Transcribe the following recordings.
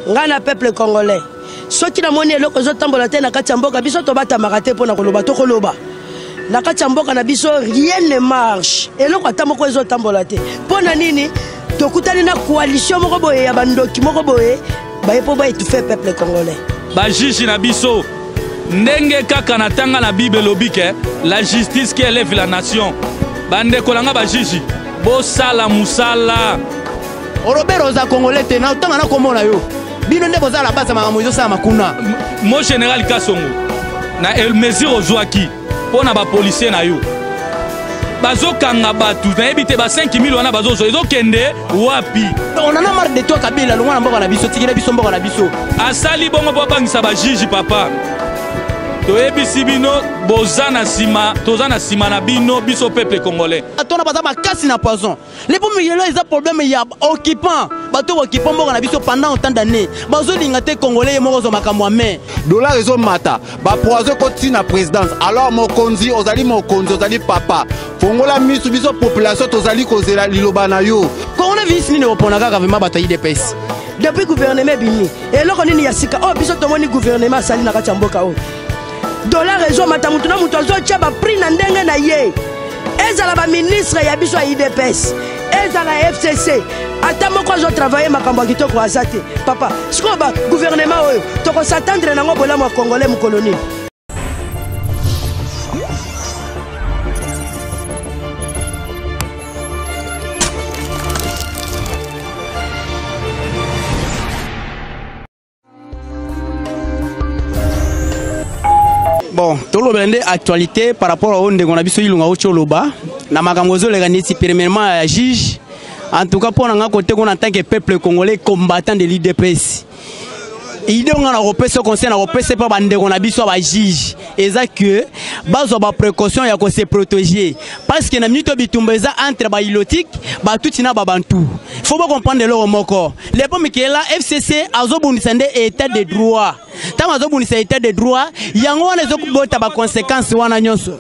Ngana peuple congolais. Soki na moni eloko ezotambola te na kati ya mboka biso tobatamaka te mpona koloba tokoloba. Na kati ya mboka na biso rien ne marche. Eloko ata moko ezotambola te. Mpona nini tokutani na coalition moko boye ya bandoki moko boye baye po ba étouffer peuple congolais. Ba juge na biso ndenge kaka na tanga na Bible lobike la justice qui élève la nation. Bande kolanga ba juge bo sala musala. Robert oza congolais te na tanga na komona yo. Bino nde boza la base makambo ezo sala makuna. Mo général Kasongo na el mesure ozwaki pona ba policier na yo. Bazo kanga batu na ebite ba 5000 wana bazo ezo kende wapi. On en a marre de toi Kabila longwa na mboka na biso tikira biso mboka na biso. Asali bongo po bangisa ba juge papa. To ebisi bino bozana sima tozana sima na bino biso peuple congolais. Atona baza makasi na poison. Les pommes yelo ils a problème ya occupant. Bato occupant mboka na biso pendant autant d'années. Bazo lingate congolais moko zo makamwa mais. Dollar ezo mata. Ba poison koti na présidence. Alors mokonzi ozali papa. Fongola misu biso population tozali kozela liloba na yo. Coronavirus ni opona kaka vraiment bato IDPS. Depuis gouvernement bini. Et loko nini ya sika oh biso tomoni gouvernement sali na kati ya mboka o. Dollar ezo mata mutu na mutu azo tia ba prix na ndenge na ye. Ezala ba ministre ya biso ya IDPS. Ezala FCC. Ata moko azo travailler makambo kitoko azate. Papa, siko ba gouvernement oyo toko s'attendre na ngo bola mo congolais mu colonie. Bon, tout le monde actualité par rapport à onde qu'on a biso ilunga ocholoba na makambo zo lega neti premièrement à juge en tout cas pour nga côté qu'on en tant que peuple congolais combattant de l'IDPS. Idée on a repéré ce conseil, on a repéré c'est pas bande qu'on a biso ba juge exact que bazo ba précaution ya ko se protéger parce que na minute bitumbeza entre ba ilotique ba tutina ba bantu. Faut pas comprendre le moko. Les pommes qui est là FCC azobundisa nde état de droit. Tant azobundisa état de droit, yango wana ezobota ba conséquences wana nyonso.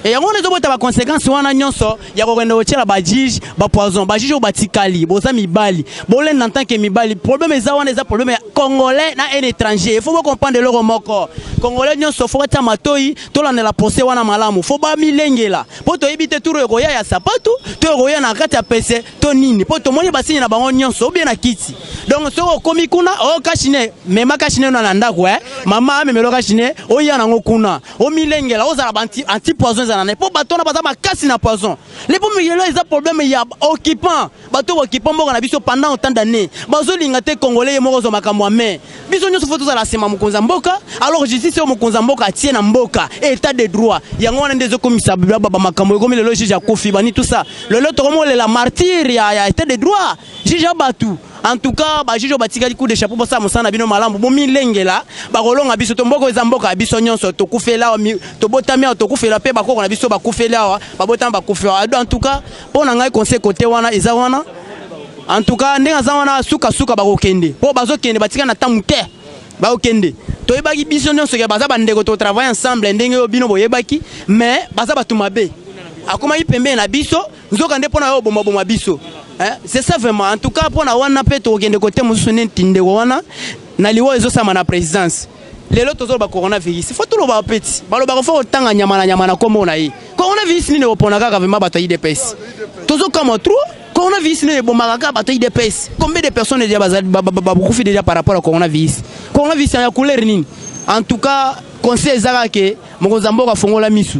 Et yango wana ezobota ba conséquences wana nyonso ya ko kwenda ochela ba juge ba poison, ba juge obatikali, boza mibali. Bolen en tant que mibali, problème eza wana eza problème congolais na un étranger. Il faut pas comprendre le moko. Congolais nyonso faut ta matoi, to la la procès wana malamu. Faut ba milengela. Poto ebite turo yoya ya sapatu, to yoya na kati ya PC, to nini. Poto moni basini na bango nyonso bien na kiti. Donc so komi kuna o kashine, mema kashine na ndako mama memelo kashine o ya nango kuna. O milengela o za anti poison za na po bato na baza makasi na poison. Les pommes yelo ils a problème ya occupant. Bato occupant moko na biso pendant autant d'années. Bazo lingate congolais moko zo makamwa mais. Biso nyonso foto za la sema mukonza mboka. Alors justice o mukonza mboka tie na mboka état de droit. Yango wana ndezo komisa baba makambo comme le juge ya Kofi bani tout ça. Le lot comme la martyr ya état de droit. Juge batu. En tout cas, ba juge batikali coup de chapeau pour ça musana bino malambo bomi lengela ba kolonga biso to mboko ezamboka biso nyonso to kufela to botami to kufela pe ba ko na biso ba kufela ba botami ba kufela. En tout cas, pona ngai conseil côté wana eza wana. En tout cas, ndenga za wana suka ba kokende. Po bazo kende batika na tamuke. Ba okende. To yebaki biso nyonso ke baza bandeko to travailler ensemble ndenge yo bino boyebaki mais baza batumabe. Akoma yipembe na biso nzoka nde pona yo bomba biso. C'est ça vraiment. En tout cas, pour la wana peto ogende côté musune tinde wana na liwo ezo sama na présidence. Lelo tozo ba coronavirus. Faut tout lo ba petit. Ba lo ba ko tanga nyama na kombo na yi. Coronavirus ni ne opona kaka vraiment bataille de pes. Tozo comme trop. Coronavirus ne bomba kaka bataille de pes. Combien de personnes déjà beaucoup fait déjà par rapport au coronavirus. Coronavirus ya couleur nini. En tout cas, conseil zaka ke mokozamboka fongola misu.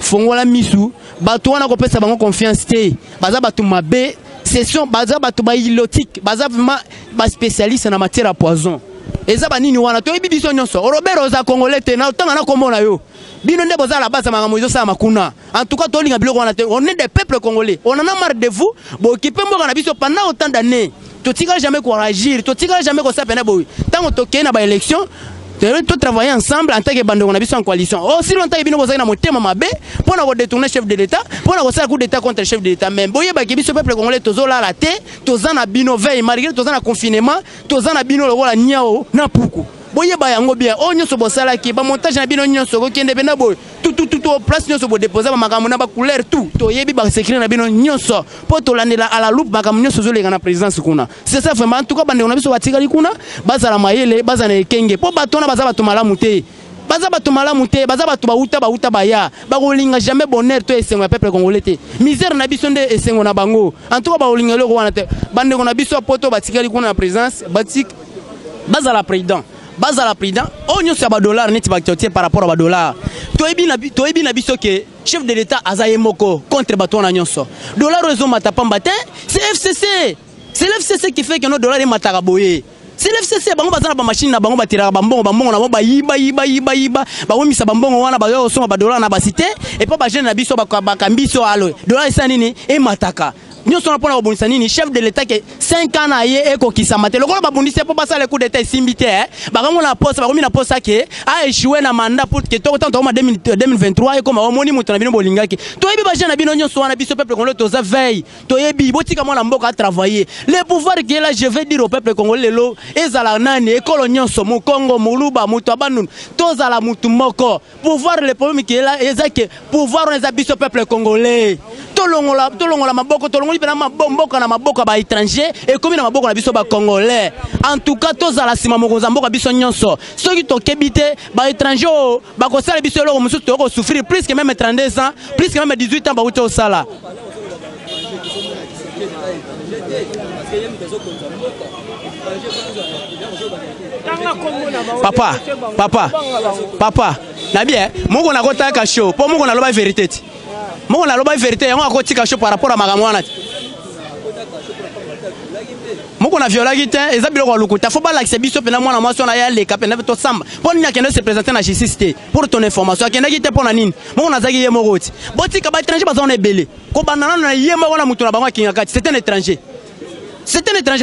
Fongola misu. Bato wana ko pesa bango confiance te. Baza batu mabe. Session baza batu ba ilotique baza vraiment ba spécialiste na matière à poison eza ba nini wana to bibiso nyonso Robert oza congolais te na tanga na komona yo bino nde boza la base makambo ezo sa makuna en tout cas to linga biloko wana te on est des peuples congolais on en a marre de vous bo occupé mboka na biso pendant autant d'années to tika jamais ko réagir to tika jamais ko sapena boy tango to kena ba élection to travailler ensemble en tant que bande on a biso en coalition oh si longtemps bino boza na motema mabe pour na détourner chef de l'état pour na faire coup d'état contre le chef de l'état même boye ba biso peuple congolais tozo la la te toza na bino veille malgré toza na confinement toza na bino lokola niao na puku boye ba yango bien o nyonso bosala ki ba montage na bino nyonso ko kende bena boy tout place nyonso bo déposer ba makambo na ba couleur tout to yebi ba secret na bino nyonso po to landela à la loupe makambo nyonso zo lega na présidence kuna c'est ça vraiment en tout cas bande na biso batika likuna bazala mayele bazana ekenge po batona bazaba to malamu te baza bato malamu te baza bato bauta baya bakolinga jamais bonheur to esengo ya peuple congolais te misère na biso nde esengo na bango en tout cas bakolinga loko wana te bande na biso poto batikali kuna na présidence batik bazala président o nyonso ya ba dollar neti bakiotie par rapport à ba dollar toyebi na biso ke chef de l'état azaye moko contre bato na nyonso dollar rezo matapamba te c'est l'FCC qui fait que nos dollars est mataraboye. C'est l'FCC bango bazana ba machine na bango batira ba mbongo na ba yiba ba womisa ba mbongo wana ba yo soma ba dollar na ba cité et pas ba jeune na biso ba kambiso alo dollar esa nini e mataka nous sommes pour la nini chef de l'état qui 5 ans na ye eko kisamate lokolo ba bundisi po passer le coup d'état simbité ba comme na poste ba comme na poste ke a échoué na mandat pour que to tant 2023 et comme omoni mutu na bino bolingaki to yebi ba jeune na bino nyonso wana biso peuple congolais to za veille to yebi botika mona mboka travailler le pouvoir qui est là je vais dire au peuple congolais lo ezala nani ekolo nyonso mu Congo muluba mutu abanun tozala mutu moko pouvoir le problème qui est là ezake pouvoir on est biso peuple congolais tolongola maboko tolongoli pena maboko na maboko ba étranger et comme na maboko na biso ba congolais en tout cas tozala sima mokonza mboka biso nyonso soki tokebite ba étranger ba ko sala biso loko musu to souffrir plus que même 32 ans plus que même 18 ans ba uto sala papa na bien moko na kota ka show po moko na loba vérité moko na loba vérité yango akotika show par rapport à makamwana moko na viola gite eza biloko lukuta faut pas l'accès biso pena mwana mwasi na ya leka pena to samba pour nya kende se présenter na justice pour ton information kende gite pour na nini moko na zaki ye mokoti botika ba étranger bazona ebele ko banana na ye moko na mutu na bango kinga kati c'est un étranger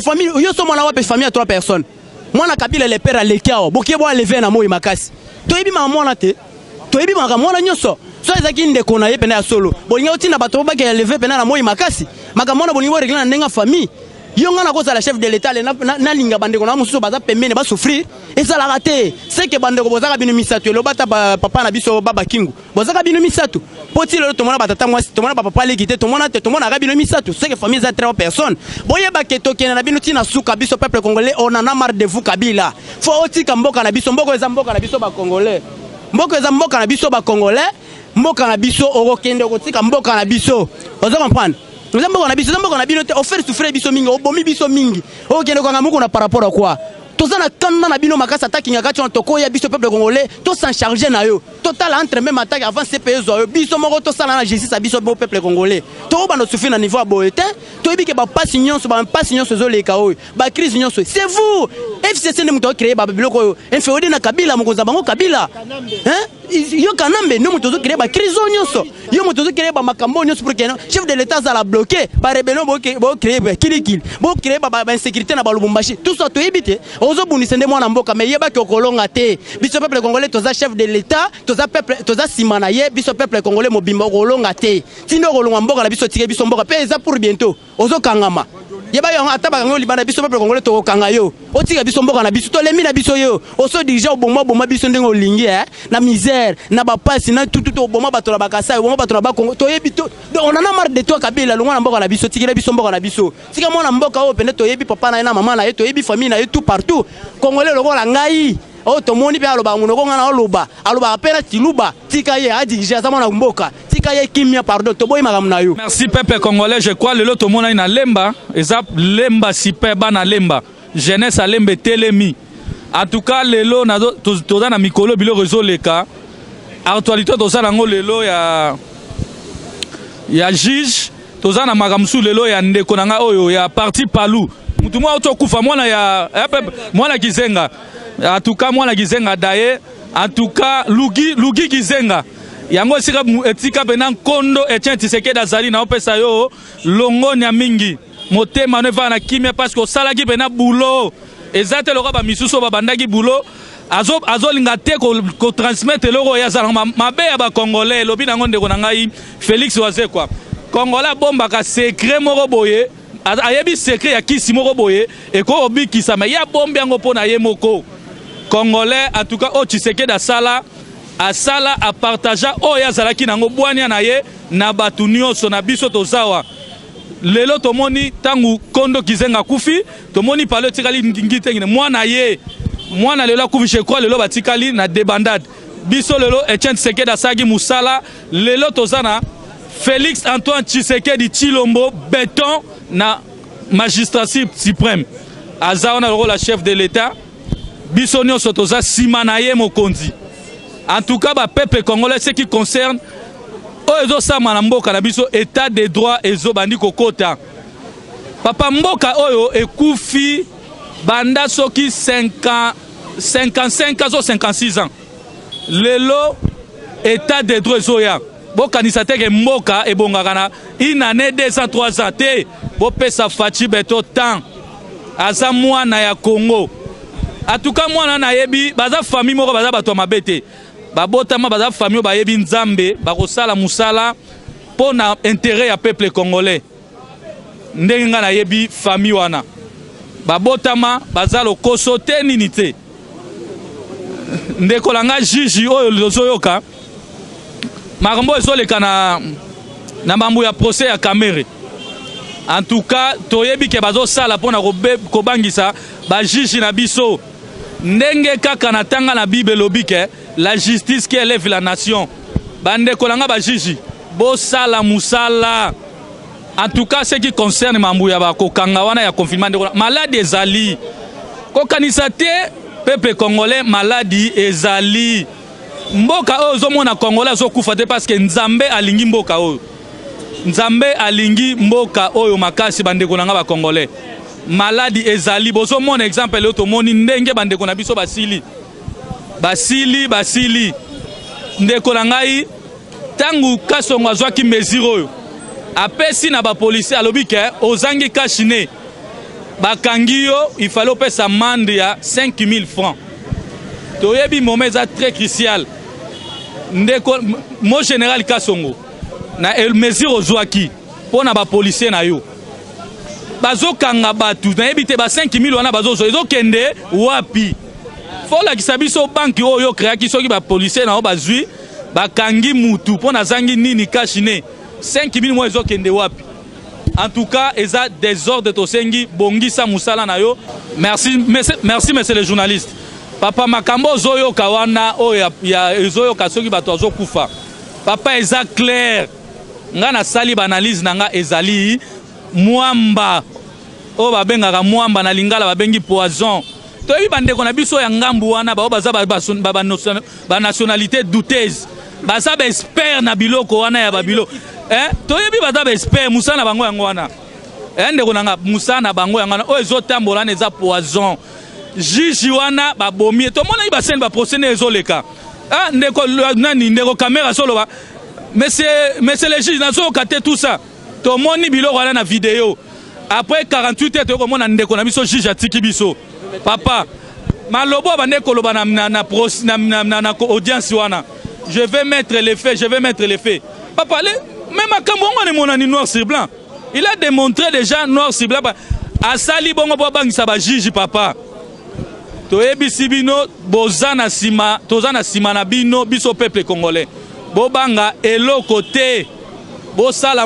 famille yo so mwana wape famille à 3 personnes mwana kabila le père lekao bokie bo lever na moyi makasi to yebi ma mwana te to yebi ma mwana nyonso so ezaki ndeko na ye pena ya solo bolinga otina bato ba ke lever pena na moyi makasi makamona bolingo régler na ndenga famille yonga na koza la chef de l'état na linga bandeko na mususu baza pembene ba souffrir ezala raté c'est que bandeko bozaka bino misatu lo bata papa na biso baba kingu bozaka bino misatu poti lo tomona batata mwasi tomona papa lekite tomona te tomona ga bino misatu c'est que famille za 3 personnes boye baketo kena na bino tina suka biso peuple congolais on en a marre de vous Kabila faut otika mboka na biso mboka eza mboka na biso ba congolais mboka eza mboka na biso ba congolais mboka na biso okokende okotika mboka na biso ozo comprendre nous avons na biso offert souffrir biso mingi obomi biso mingi okende ko ngamuko na par rapport à quoi tozana kanna na bino makasa attaque ngakati on toko ya biso peuple congolais to s'en charger na yo total entre même attaque avant CPE zo biso moko to sala na justice à biso peuple congolais to ba no souffrir na niveau à boete to yebi ke ba passe nyonso zo le kao ba crise nyonso c'est vous FCC ne muto créer ba biloko yo inféodé na Kabila mokonza bango Kabila hein yo kanambe no muto zo créer ba crise nyonso yo muto zo créer ba makambo nyonso pour que chef de l'état za la bloquer par rebellion bo créer ba kilikili bo créer ba insécurité na ba Lubumbashi tout ça to yebite ozo bunisende mwana mboka mais yeba ki okolonga te biso peuple congolais toza chef de l'état toza peuple toza simana ye biso peuple congolais mobimba okolonga te tindo kolonga mboka na biso tike biso mboka pe eza pour bientôt ozo kangama yeba yo ataba kango libana biso peuple congolais to kanga yo otika biso mboka na biso to lemi na biso yo oso déjà oboma biso ndengo lingi na misère na ba passe na tout oboma bato la bakasa oboma bato la bakongo to yebi to on en a marre de toi Kabila longwa na mboka na biso tikira biso mboka na biso tika mwana mboka o pende to yebi papa na mama na ye to yebi famille na ye tout partout congolais lokola ngai o to moni pe aloba munoko ngana oloba aloba pena tiluba tika ye adija za mwana mboka tika ye kimia pardon to boy magamu na yo. Merci peuple congolais, je crois le loto mona ina lemba ezap lemba sipe bana lemba jeunesse a lembe telemi en tout cas lelo na toza na mikolo bilo réseau leka actualité toza nango lelo ya juge toza na makamsu lelo ya ndeko nanga oyo ya parti palu mutu mwa otokufa mwana ya mwana Kizenga en tout cas mwana Kizenga daye en tout cas lugi Kizenga yango sika etika pena kondo Etienne Tshisekedi azali na opesa yo longo nya mingi motema ne va na kimia parce que salaki pena boulot ezate loko ba misuso ba bandaki boulot azo linga te ko transmettre loko ya zala mabe ya ba congolais lobi nango ndeko na ngai Félix Oise quoi congolais bomba ka secret moko boye ayebi secret ya kisi moko boye et ko obikisa mais ya bombe yango pona ye moko congolais en tout cas o Tshisekedi da sala asala apartagea oyo azalaki nango bwania na ye na batu nyonso na biso tozawa lelo tomoni tangu kondo kizenga kufi tomoni palo tikali ngitengine mwana ye mwana lelo akufi je crois lelo batikali na débandade biso lelo Etienne Tshisekedi asagi musala lelo tozana Félix Antoine Tshisekedi Tshilombo béton na magistrature suprême azaona le rôle chef de l'État biso nyonso toza sima na ye mokonzi. En tout cas ba peuple congolais ce qui concerne oyo sama na mboka na biso état de droit ezo bandi kokota papa mboka oyo ekufi banda soki 55 ans 56 ans lelo état de droit ezoya bokanisa teke mboka ebongaka na une année 2 ans 3 ans te bopesa Faci Beto temps aza mwana ya Congo. En tout cas mwana na yebi baza famille moko baza bato mabe te babotama baza famille bayebi nzambe bakosala musala pona intérêt ya peuple congolais ndenge nga na yebi famille wana babotama baza lokoso te nini te ndeko langa jiji oyo lozoyoka makambo ezoleka na mambo ya procès ya Kamere. En tout cas toyebi ke bazosala pona kobangisa bajiji na biso ndenge kaka na tanga na Bible lobike la justice qui élève la nation bande kolanga bajiji bo sala musala. En tout cas ce qui concerne mambu ya bakokanga wana ya confinement de maladie ezali kokanisa te peuple congolais maladie ezali mboka oyo zomona congolais azokufa te parce que nzambe alingi mboka oyo nzambe alingi mboka oyo makasi bande kolanga ba congolais maladie ezali bozo mon exemple le tomoni ndenge bande kona biso basili ndeko na ngai tangu Kasongo azwaki mesure oyo apesi na ba policier alobi ke ozangi kashine bakangi yo il fallait opesa amende ya 5000 francs toyebi moment za très crucial ndeko mo général Kasongo na mesure ozwaki pona ba policier na yo bazokanga batu na yebite ba 5000 wana bazozo ezokende wapi fola kisabiso banki oyo créaki soki ba policier na o bazui bakangi mutu pona zangi nini kashine 5000 mois ezokende wapi. En tout cas eza désordre tosengi bongisa musala na yo. Merci monsieur le journaliste papa makambo zoyo kawana oyo ya zoyo kasoki bato azokufa papa eza clair nga na sali banalise nanga ezali mwamba o babengaka mwamba na lingala babengi poison toyebi bandeko na biso ya ngambu wana bao baza ba nationalité douteuse baza ba expert na biloko wana ya babilo toyebi baza ba expert musana bango yango wana ndeko nanga musana bango yango wana o ezotambola na eza poison jiji wana babomi to mona iba sen ba procès ezoleka ndeko nani ndeko caméra solo ba monsieur le juge nazo kate tout ça to moni biloko wana na vidéo après 48 heures to mona ndeko na biso juge atiki biso papa malobo bande koloba na audience wana je vais mettre les faits papa même akambo ngone monani noir sur blanc il a démontré déjà noir sur blanc asali bongo bo bangisa ba juge papa toyebisi bino bozana sima tozana sima na bino biso peuple congolais bobanga eloko te bosala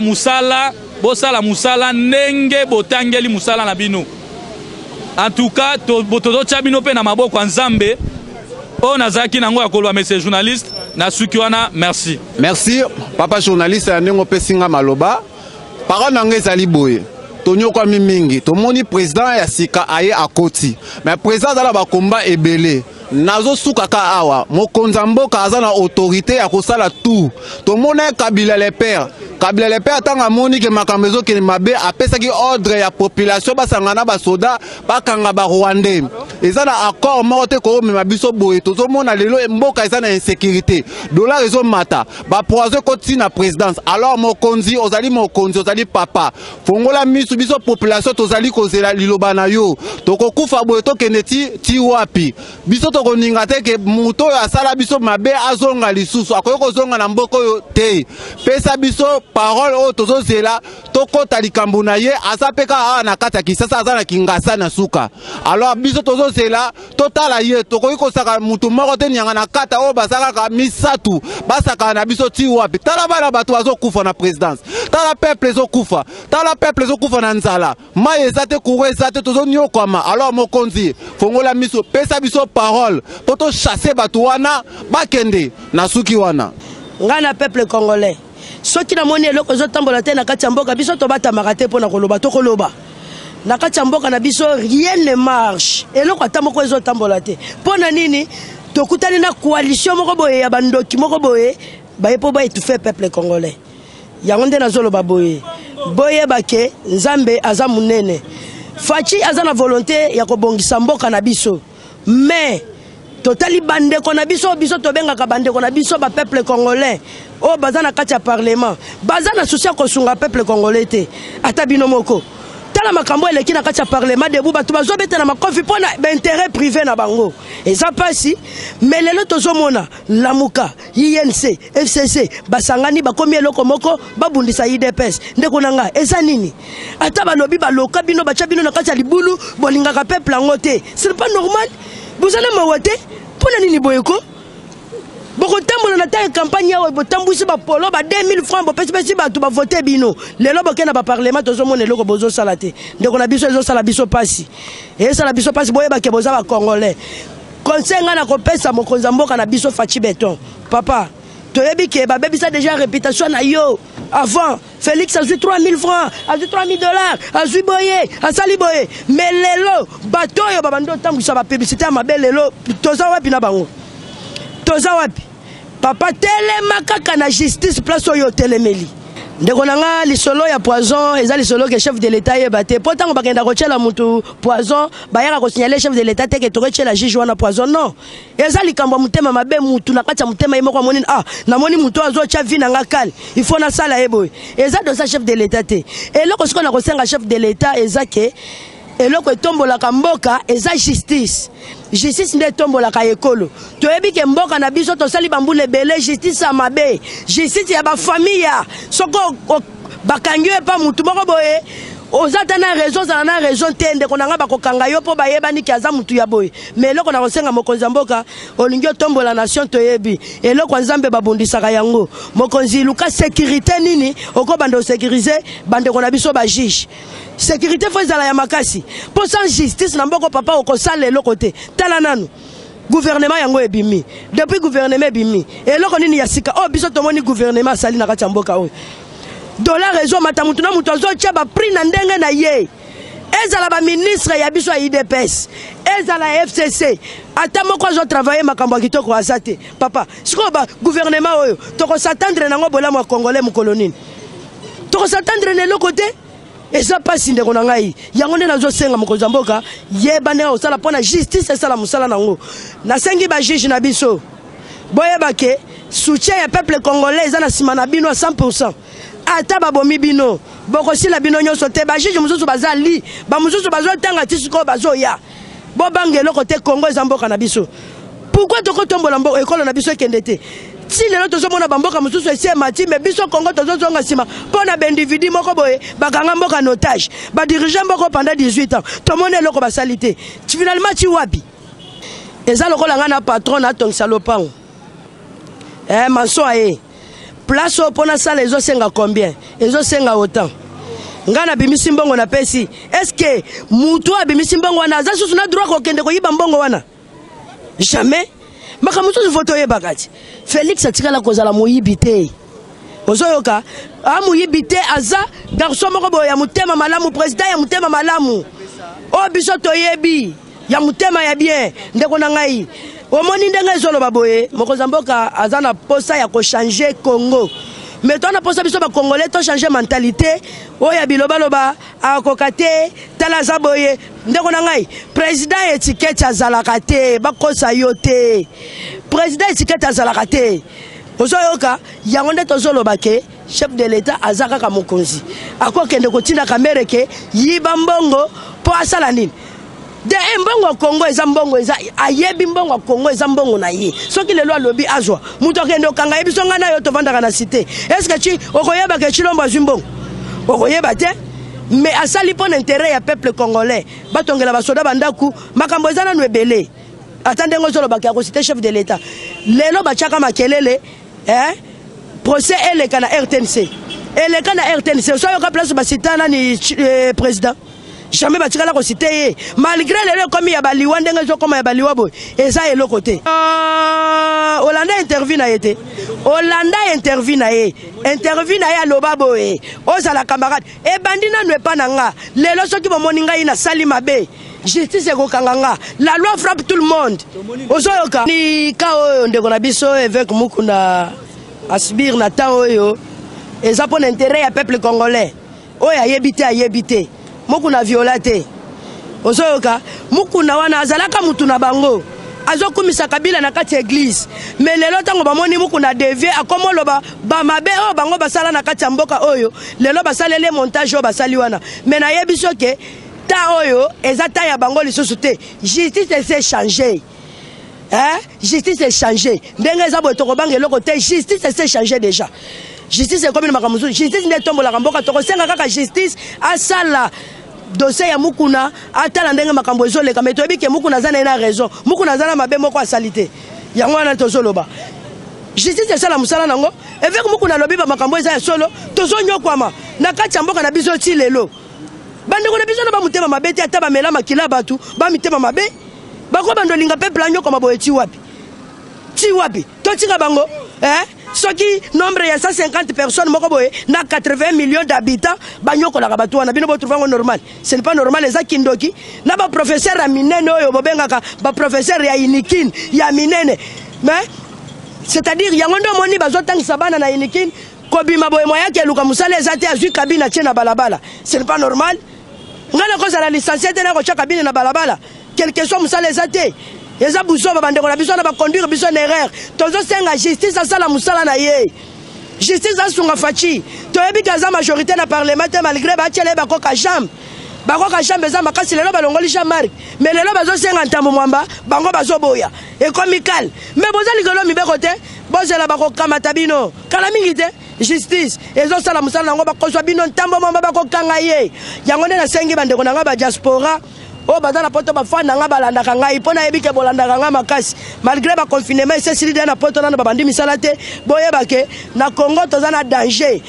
musala ndenge botangeli musala na bino. En tout cas tozotia bino pe na maboko nzambe o nazaki nango ya kolwa monsieur journaliste na suki wana. Merci papa journaliste ya ndenge opesinga maloba para nanga ezali boye tonyokwa mingi tomoni président ya sika aye akoti mais président azala bakomba ebele nazo sukaka awa mokonza mboka aza na autorité ya kosala tout tomona Kabila le père tanga moni ke makambo ezokende mabe apesaki ordre ya population basangana basoda bakanga ba Rwandais eza na accord moko te ko mema biso boye tozomona lelo mboka eza na insécurité dollar ezomata ba poison koti na présidence alors mokonzi ozali papa fongola misu biso population tozali kozela liloba na yo tokokufa boye tokende ti wapi biso tokoninga te ke muto oyo asala biso mabe azonga lisusu akoki kozonga na mboka oyo te pesa biso parole oyo tozozela tokota likambo na ye aza peka awa na kati ya Kisasa aza na Kingasa na suka alors biso tozo tozela totala ye tokoki kosaka mutu moko te nyanga na kata oyo basakaka misatu basaka na biso ti wapi tala bana bato bazokufa na présidence tala peuple ezokufa tala peuple ezokufa na nzala mai eza te courant eza te tozoniokwama alors mokonzi fongola miso pesa biso parole po tochasse bato wana bakende na suki wana nga na peuple congolais soki namoni eloko ezotambola te na kati ya mboka biso tobatamaka te mpo na koloba tokoloba na kati ya mboka na biso rien ne marche eloko ata moko ezotambola te mpo na nini tokutani na coalition moko boye ya bandoki moko boye baye mpo baétouffe peuple congolais yango nde nazoloba boye boyeba ke nzambe aza munene faci aza na volonté ya kobongisa mboka na biso mais totali bandeko na biso biso tobengaka bandeko na biso ba peuple congolais o baza na kati ya parlement baza na souci ya kosunga peuple congolais te ata bino moko tala makambo eleki na kati ya parlement debu bato bazobetela makofi mpo na baintérêt privé na bango eza pasi mais lelo tozomona lamuka INC FCC basangani bakomi eloko moko babundisa IDPS ndeko na nga eza nini ata balobi baloka bino bacha bino na kati ya libulu bolingaka peuple yango te c'est pas normal bozana mawa te mpona nini boyeko bokotambola na ta campagne yawe botambusi bapolo ba 2000 francs bopesi bato bavote bino lelo bokena baparlement tozomona eloko bozosala te ndeko na biso ezosala biso pasi ezosala biso pasi boyebake boza bacongolais conseil nga na kopesa mokonzi ya mboka na biso Faci Beton papa toyebi ke babebisa déjà réputation na yo avant Félix azwi 3000 francs azwi 3000 dollars azwi boye asali boye mais lelo bato oyo babandi otambwisa bapublicité ya mabe lelo toza wapi na bango toza wapi papa telema kaka na justice place oyo telemeli ndeko nanga lisolo ya poison eza lisolo ke chef de l'état yeba te po tango bakenda kochela mutu poison bayaka kosignaler chef de l'état te ke tokochela juge wana poison non eza likambo mutema mabe mutu na kati ya mutema yemoko amoni namoni mutu azocha vi nanga kale il faut na sala yeboy eza dosa chef de l'état te eloko siko na kosenga chef de l'état eza ke eloko etombolaka mboka eza justice justice nde etombolaka ekolo toyebi ke mboka na biso tosali bambula ebele justice ya mabe justice ya bafamille ya soko bakangi yo epa mutu moko boye oza ta na raison ozala na raison te ndeko na nga bakokanga yo mpo bayebani ke aza mutu ya boye mais eloko na kosenga mokonzi ya mboka olingi otombola nation toyebi eloko ya nzambe babundisaka yango mokonzi luka sécurité nini okobanda osécurize bandeko na biso bajuge sécurité fo ezala ya makasi mpo sans justice na mboko papa okosala eloko te tala nanu gouvernement yango ebimi depuis gouvernement ebimi eloko nini ya sika oyo biso tomoni gouvernement asali na kati ya mboka oyo dollar ezomata mutu na mutu azotia baprix na ndenge na ye ezala baministre ya biso ya IDPS ezala ya FCC ata moko azotravaille makambo ya kitoko aza te papa sikoyo bagouvernement oyo tokosatandre nango bolamu ya congolais mokolo nini tokosatandre na eloko te eza pasi ndeko na ngai yango nde nazosenga mokonzi ya mboka yeba ndenge osala mpo na justice esala mosala nango nasengi bajuge na biso boyeba ke soutien ya peuple congolais eza na nsima na bino à 100%. Ata babomi bino bokosila bino nyonso te bajuge mosusu bazali bamosusu bazotanga ti sikoyo bazoya bobange eloko te Congo eza mboka na biso pourquoi tokotombola mboka ekolo na biso ekende te si lelo tozomona bamboka mosusu esi emati me biso Congo tozozonga nsima mpo na baindividu moko boye bakanga mboka na otage badirige mboka pendant 18 ans tomoni eloko basali te finalement ti wapi eza lokola nga na patron atongisa lopango manso aye place au pona sala ezosenga combien ezosenga autant ngana bimisi mbongo na pesi est-ce que mutu abimisi mbongo wana aza susu na droit kokende koyiba mbongo wana jamais maka mutu voto yebakati Félix atikala kozala moyibi te ozoyoka amoyibi te aza garçon moko boya mutema malamu président ya mutema malamu o biso toyebi ya mutema ya bien ndeko na ngai omoni ndenge ezoloba boye mokonzi mboka aza na posa ya kochanger Congo mais tona posa biso ba congolais to changer mentalité oya bilobaloba akoka te tala za boye ndeko na ngai président étiquette azalaka te bakosa yo te président étiquette azalaka te ozoyoka yango nde tozoloba ke chef de l'état aza kaka mokonzi akokende kotinda kamere ke yiba mbongo po asala nini de mbongo Congo eza mbongo eza ayebi mbongo Congo eza mbongo na ye soki lelo alobi azwa muto akende okanga yebiso ngana yo tovandaka na cité est-ce que tu okoyeba ke chilombo azwi mbongo okoyeba te mais asali pour l'intérêt ya peuple congolais batongela basoda bandaku makambo ezana no ebele attendez ngozolo bakako cité chef de l'état lelo bachaka makelele procès eleka na RTNC eleka na RTNC so yoka place basitana ni président jamais batikala ko cité malgré lelo comme ya baliwa ndenge zo comme ya baliwa boy eza elo côté Hollanda interview na yete Hollanda interview na ye aloba boy ozala camarade e bandina no epa nanga lelo soki bomoni ngai na sali mabe justice ekokanganga la loi frappe tout le monde ozoyoka ni ka oyo ndeko na biso avec Mukuna asbir na temps oyo eza pour l'intérêt ya peuple congolais oyo ayebite Mukuna violate ozoyoka Mukuna wana azalaka mutu na bango azokumisa Kabila na kati église mais lelo tango bamoni Mukuna devie akomoloba ba mabe o bango basala na kati mboka oyo lelo basalele montage o basali wana mais na yebiso ke ta oyo ezata ya bango lisusu te justice s'est changé justice est changé ndenge eza boye tokobanga eloko te justice s'est changé déjà justice est comme une makambo justice ne tombola mboka tokosenga kaka justice asala dossier ya Mukuna atala ndenge makambo ezoleka mais toyebi ke Mukuna zana ina raison Mukuna zana mabe moko asalite yango wana tozoloba justice esala musala nango avec Mukuna lobi ba makambo eza ya solo tozonyokwama na kati ya mboka na biso ti lelo bandeko na biso na ba mutema mabe ti ata bamela makila batu ba mitema mabe bako bandolinga peuple anyokoma boye ti wapi totika bango soki nombre ya 150 personnes moko boye na 80 millions d'habitants banyokolaka bato wana bino botrouvango normal ce n'est pas normal eza kindoki na ba professeur ya minene oyo bobengaka ba professeur ya inikin ya minene mais c'est-à-dire yango ndo moni bazotangisa bana na inikin kobima boye moya ke luka musala eza te azwi kabina tie na balabala ce n'est pas normal ngana kozala licencié te na kotia kabine na balabala quelque chose musala eza te eza buso babandeko na biso na baconduire biso na erreur tozosenga justice asala musala na ye justice asunga faci toyebi kaza majorité na parlement te malgré batiele bakoka jambe eza makasi lelo balongoli Jean-Marc mais lelo bazosenga ntambo mwamba bango bazoboya ekomi kale mais boza likolo mibeko te bozela bakokamata bino kala mingi te justice ezosala musala nango bakozwa bino ntambo mwamba bakokanga ye yango nde nasengi bandeko na nga ba diaspora o bazana poto bafana nga balandaka ngai pona yebike bolandaka nga makasi malgré ba confinement esesili de na poto na babandi misala te boyeba ke na Congo tozana danger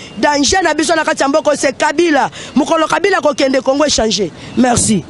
na biso na kati ya mboko c'est Kabila mukolo Kabila kokende Congo échanger merci.